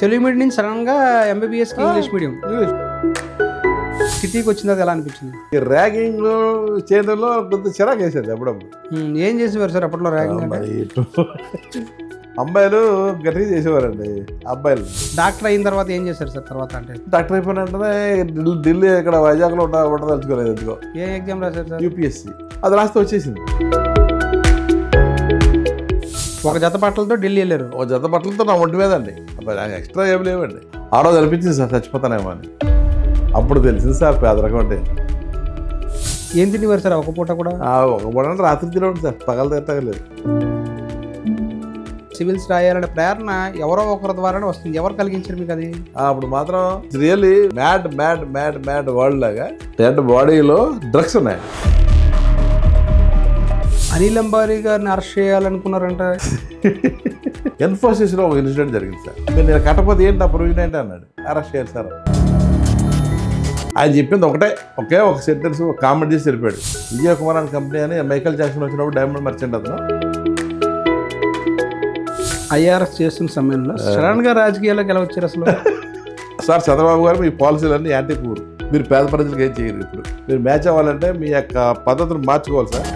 Telugu medium నుంచి సడన్గా ఎంబీబీఎస్కి English medium సిటీకి వచ్చిన తర్వాత ఎలా అనిపించింది? ఈ ర్యాగింగ్ చేయడంలో కొంత చిరాకు వేసేది అప్పుడప్పుడు. ఏం చేసేవారు సార్ అప్పట్లో ర్యాగింగ్? అమ్మాయిలు గట్టిగా చేసేవారండి అబ్బాయిలు. డాక్టర్ అయిన తర్వాత ఏం చేశారు సార్ తర్వాత? అంటే డాక్టర్ అయిపోయిన వెంటనే ఢిల్లీ ఇక్కడ వైజాగ్లో ఉండదలుచుకోలేదు. ఎందుకో ఏ ఎగ్జామ్ రాశారు సార్? యూపీఎస్సీ. అది రాస్తే వచ్చేసింది. ఒక జత బట్టలతో ఢిల్లీ వెళ్ళారు. ఒక జత బట్టలతో నా ఒంటి మీద అండి. ఎక్స్ట్రా ఏం లేవండి. ఆ రోజు అనిపించింది సార్ చచ్చిపోతానేమో అని. అప్పుడు తెలిసింది సార్ పేదరకం అంటే. ఏం తినేవారు సార్ ఒక పూట కూడా? ఒక పూట అంటే రాత్రి తినవండి సార్, పగలు తిట్టగలేదు. సివిల్స్ రాయాలనే ప్రేరణ ఎవరో ఒకరి ద్వారానే వస్తుంది. ఎవరు కలిగించారు మీకు అది? అప్పుడు మాత్రం really mad mad mad mad world లాగా డెడ్ బాడీలో డ్రగ్స్ ఉన్నాయి. అనిల్ అంబానీ గారిని అరెస్ట్ చేయాలనుకున్నారంట. ఇన్ఫోసిస్లో ఒక ఇన్సిడెంట్ జరిగింది సార్. నేను కట్టకపోతే ఏంటి నా ప్రొవిజన్ ఏంటి అన్నాడు. అరెస్ట్ చేయాలి సార్. ఆయన చెప్పింది ఒకే ఒక సెంటెన్స్ కామెంట్ చేసి వెళ్ళిపోయాడు. విజయ్ కుమార్ అని కంపెనీ అని మైకల్ జాక్సన్ వచ్చినప్పుడు డైమండ్ మర్చెంట్ అతను ఐఆర్ఎస్ చేస్తున్న సమయంలో సడన్ గా రాజకీయాల్లోకి ఎలా వచ్చారు అసలు? సార్ చంద్రబాబు గారు మీ పాలసీలన్నీ యాంటీ పూర్, మీరు పేద ప్రజలకు ఏం చేయరు. ఇప్పుడు మీరు మ్యాచ్ అవ్వాలంటే మీ యొక్క పద్ధతిని మార్చుకోవాలి సార్.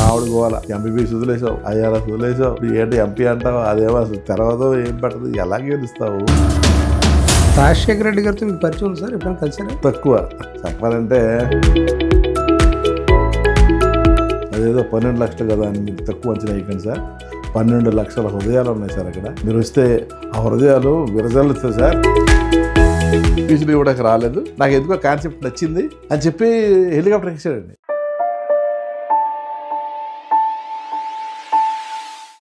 ఆవిడ పోవాలా, ఎంబీబీఎస్ వదిలేసావు, ఐఆర్ఎస్ వదిలేసావు, ఏంటి ఎంపీ అంటావు, అదేమో అసలు తెరవదు, ఏం పెట్టదు, ఎలా గెలుస్తావు? రాజశేఖర రెడ్డి గారితో మీకు పరిచయం ఉంది సార్? ఎప్పుడైనా కలిసారా? తక్కువ చెప్పాలంటే. అదేదో 12 లక్షలు కదా అని తక్కువ అంచనా వేయకండి సార్. 12 లక్షల హృదయాలు ఉన్నాయి సార్ అక్కడ. మీరు వస్తే ఆ హృదయాలు విరజల్లుతాయి సార్. ఫీజులు ఇవ్వడానికి రాలేదు, నాకు ఎందుకో కాన్సెప్ట్ నచ్చింది అని చెప్పి హెలికాప్టర్ ఎక్కాడండి.